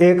1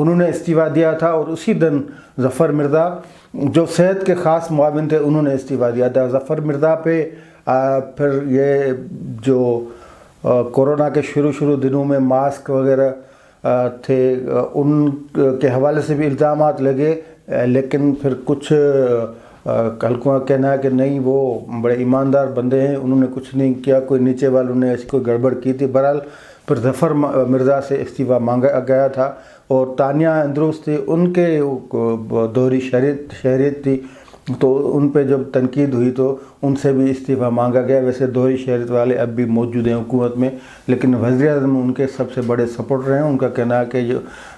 انہوں نے استعفیٰ دیا تھا، اور اسی دن ظفر مرزا جو صحت کے خاص معاون تھے انہوں نے استعفیٰ دیا تھا۔ ظفر مرزا پہ پھر یہ جو کورونا کے شروع دنوں میں ماسک وغیرہ تھے ان کے حوالے سے بھی الزامات لگے، لیکن پھر کچھ حلقوں کا کہنا ہے کہ نہیں، وہ بڑے ایماندار بندے ہیں، انہوں نے کچھ نہیں کیا، کوئی نیچے والوں نے ایسی کوئی گڑبڑ کی تھی۔ بہرحال پھر ظفر مرزا سے استعفیٰ مانگا گیا تھا، اور تانیہ اندروس تھی، ان کے دوہری شہریت تھی، تو ان پہ جب تنقید ہوئی تو ان سے بھی استعفیٰ مانگا گیا۔ ویسے دوہری شہریت والے اب بھی موجود ہیں حکومت میں، لیکن وزیر اعظم ان کے سب سے بڑے سپورٹر ہیں۔ ان کا کہنا ہے کہ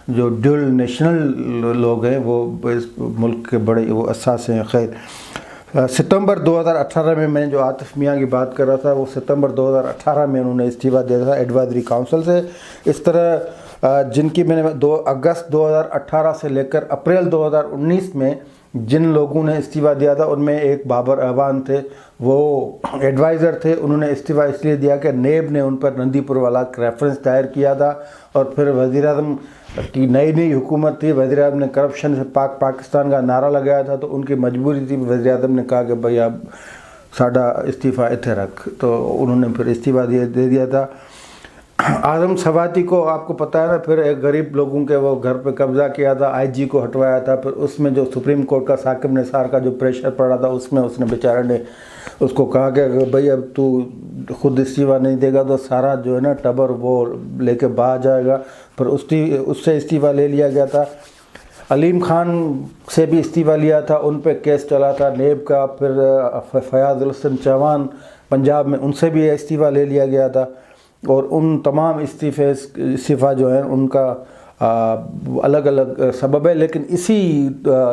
جو ڈیول نیشنل لوگ ہیں وہ اس ملک کے بڑے وہ اساس ہیں۔ خیر، ستمبر 2018 میں جو عاطف میاں کی بات کر رہا تھا، وہ ستمبر 2018 میں انہوں نے استعفیٰ دیا تھا ایڈوائزری کاؤنسل سے۔ اس طرح جن کی میں نے اگست 2018 سے لے کر اپریل 2019 میں جن لوگوں نے استعفیٰ دیا تھا ان میں ایک بابر اعوان تھے، وہ ایڈوائزر تھے۔ انہوں نے استعفیٰ اس لیے دیا کہ نیب نے ان پر نندی پور والا ریفرنس دائر کیا تھا، اور پھر وزیر اعظم کی نئی حکومت تھی، وزیر اعظم نے کرپشن سے پاکستان کا نعرہ لگایا تھا، تو ان کی مجبوری تھی، وزیر اعظم نے کہا کہ بھائی اب ساڈا استعفیٰ اتنے رکھ، تو انہوں نے پھر استعفیٰ دے دیا تھا۔ اعظم سواتی کو آپ کو پتہ ہے نا، پھر ایک غریب لوگوں کے وہ گھر پہ قبضہ کیا تھا، آئی جی کو ہٹوایا تھا، پھر اس میں جو سپریم کورٹ کا ثاقب نثار کا جو پریشر پڑا تھا، اس میں اس نے بیچارے نے اس کو کہا کہ بھائی اب تو خود استعفیٰ نہیں دے گا تو سارا جو ہے نا ٹبر وہ لے کے باہر جائے گا، پھر اس سے استعفیٰ لے لیا گیا تھا۔ علیم خان سے بھی استعفیٰ لیا تھا، ان پہ کیس چلا تھا نیب کا۔ پھر فیاض الحسن چوہان پنجاب میں، ان سے بھی استعفیٰ لے لیا گیا تھا، اور ان تمام استعفیٰ جو ہیں ان کا الگ الگ سبب ہے، لیکن اسی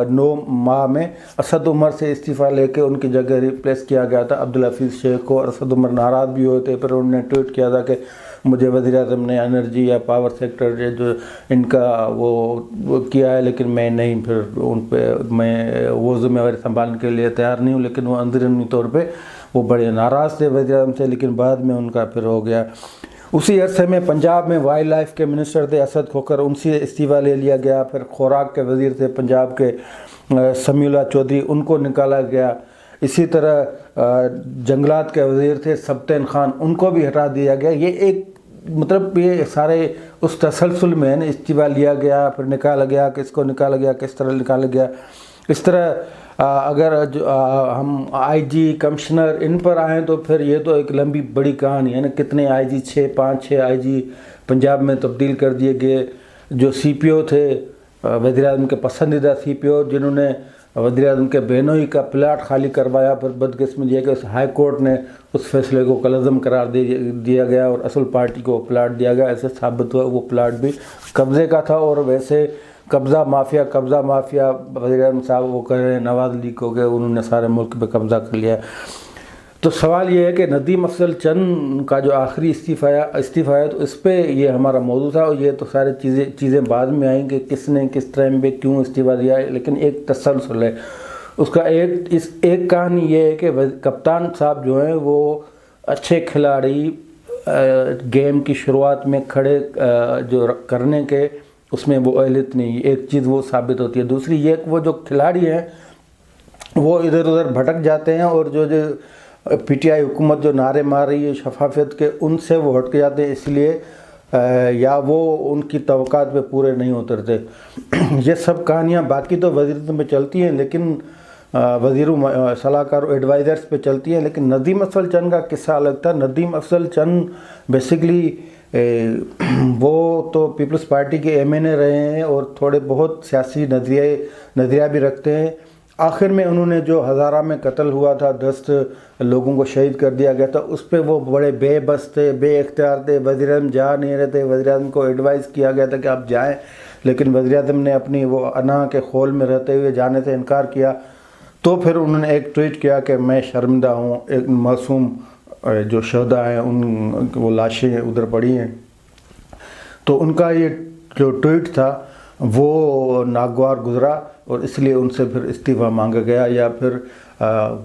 9 ماہ میں اسد عمر سے استعفیٰ لے کے ان کی جگہ ریپلیس کیا گیا تھا عبدالحفیظ شیخ کو۔ اور اسد عمر ناراض بھی ہوئے تھے، پھر انہوں نے ٹویٹ کیا تھا کہ مجھے وزیر اعظم نے انرجی یا پاور سیکٹر جو ان کا وہ کیا ہے، لیکن میں نہیں، پھر ان پہ میں وہ ذمہ داری سنبھالنے کے لیے تیار نہیں ہوں۔ لیکن وہ اندرونی طور پہ وہ بڑے ناراض تھے وزیر اعظم سے، لیکن بعد میں ان کا پھر ہو گیا۔ اسی عرصے میں پنجاب میں وائلڈ لائف کے منسٹر تھے اسد کھوکھر، ان سے استعفیٰ لے لیا گیا۔ پھر خوراک کے وزیر تھے پنجاب کے سمیع اللہ چودھری، ان کو نکالا گیا۔ اسی طرح جنگلات کے وزیر تھے سبطین خان، ان کو بھی ہٹا دیا گیا۔ یہ ایک مطلب یہ سارے اس تسلسل میں استعفیٰ لیا گیا، پھر نکالا گیا، کس کو نکالا گیا، کس طرح نکالا گیا۔ اس طرح اگر ہم آئی جی کمشنر ان پر آئیں تو پھر یہ تو ایک لمبی بڑی کہانی ہے نا، کتنے آئی جی 5-6 آئی جی پنجاب میں تبدیل کر دیے گئے۔ جو سی پی او تھے وزیر اعظم کے پسندیدہ سی پی او، جنہوں نے وزیر اعظم کے بہنوئی کا پلاٹ خالی کروایا، پھر بدقسمتی یہ کہ اس ہائی کورٹ نے اس فیصلے کو کالعدم قرار دیا گیا اور اصل پارٹی کو پلاٹ دیا گیا۔ ایسے ثابت ہوا وہ پلاٹ بھی قبضے کا تھا، اور ویسے قبضہ مافیا وزیر اعظم صاحب وہ کہہ رہے ہیں نواز لیگ ہو گئے، انہوں نے سارے ملک پہ قبضہ کر لیا۔ تو سوال یہ ہے کہ ندیم افضل چند کا جو آخری استعفیٰ ہے تو اس پہ یہ ہمارا موضوع تھا، اور یہ تو سارے چیزیں بعد میں آئیں کہ کس نے کس ٹائم پہ کیوں استعفیٰ دیا ہے، لیکن ایک تسلسل ہے اس کا۔ ایک کہانی یہ ہے کہ کپتان صاحب جو ہیں وہ اچھے کھلاڑی گیم کی شروعات میں کھڑے جو کرنے کے اس میں وہ اہلیت نہیں، ایک چیز وہ ثابت ہوتی ہے۔ دوسری یہ کہ وہ جو کھلاڑی ہیں وہ ادھر ادھر بھٹک جاتے ہیں، اور جو پی ٹی آئی حکومت جو نعرے مار رہی ہے شفافیت کے، ان سے وہ ہٹ کے جاتے ہیں، اس لیے یا وہ ان کی توقعات پہ پورے نہیں اترتے۔ یہ سب کہانیاں باقی تو وزیراعظم پہ چلتی ہیں، لیکن وزیروں صلاح کاروں ایڈوائزرس پہ چلتی ہیں، لیکن ندیم افضل چند کا قصہ الگ تھا۔ ندیم افضل چند بیسیکلی وہ تو پیپلز پارٹی کے ایم این اے رہے ہیں، اور تھوڑے بہت سیاسی نظریہ بھی رکھتے ہیں۔ آخر میں انہوں نے جو ہزارہ میں قتل ہوا تھا، 10 لوگوں کو شہید کر دیا گیا تھا، اس پہ وہ بڑے بے بس تھے، بے اختیار تھے۔ وزیر اعظم جا نہیں رہے تھے، وزیر اعظم کو ایڈوائز کیا گیا تھا کہ آپ جائیں، لیکن وزیر اعظم نے اپنی وہ انا کے خول میں رہتے ہوئے جانے سے انکار کیا۔ تو پھر انہوں نے ایک ٹویٹ کیا کہ میں شرمندہ ہوں، ایک معصوم جو شہداء ہیں ان وہ لاشیں ادھر پڑی ہیں۔ تو ان کا یہ جو ٹویٹ تھا وہ ناگوار گزرا، اور اس لیے ان سے پھر استعفیٰ مانگا گیا، یا پھر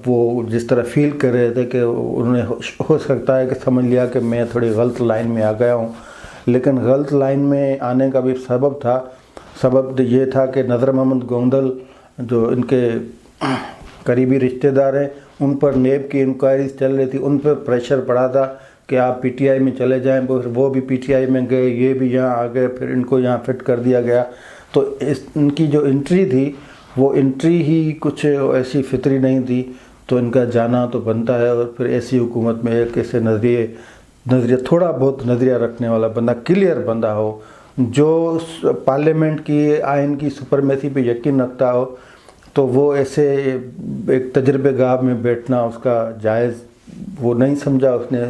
وہ جس طرح فیل کر رہے تھے کہ انہوں نے ہو سکتا ہے کہ سمجھ لیا کہ میں تھوڑی غلط لائن میں آ گیا ہوں، لیکن غلط لائن میں آنے کا بھی سبب تھا۔ سبب یہ تھا کہ نذر محمد گوندل جو ان کے قریبی رشتہ دار ہیں، ان پر نیب کی انکوائریز چل رہی تھی، ان پر پریشر پڑا تھا کہ آپ پی ٹی آئی میں چلے جائیں، وہ بھی پی ٹی آئی میں گئے، یہ بھی یہاں آ گئے، پھر ان کو یہاں فٹ کر دیا گیا۔ تو ان کی جو انٹری تھی وہ انٹری ہی کچھ ایسی فطری نہیں تھی، تو ان کا جانا تو بنتا ہے۔ اور پھر ایسی حکومت میں ایک ایسے نظریہ تھوڑا بہت نظریہ رکھنے والا بندہ، کلیئر بندہ ہو، جو پارلیمنٹ کی آئین کی سپرمیسی پہ یقین رکھتا ہو، تو وہ ایسے ایک تجربے گاہ میں بیٹھنا اس کا جائز وہ نہیں سمجھا، اس نے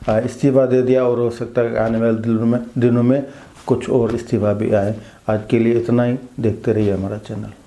استعفیٰ دے دیا، اور ہو سکتا ہے کہ آنے والے دنوں میں کچھ اور استعفیٰ بھی آئے۔ آج کے لیے اتنا ہی، دیکھتے رہیے ہمارا چینل۔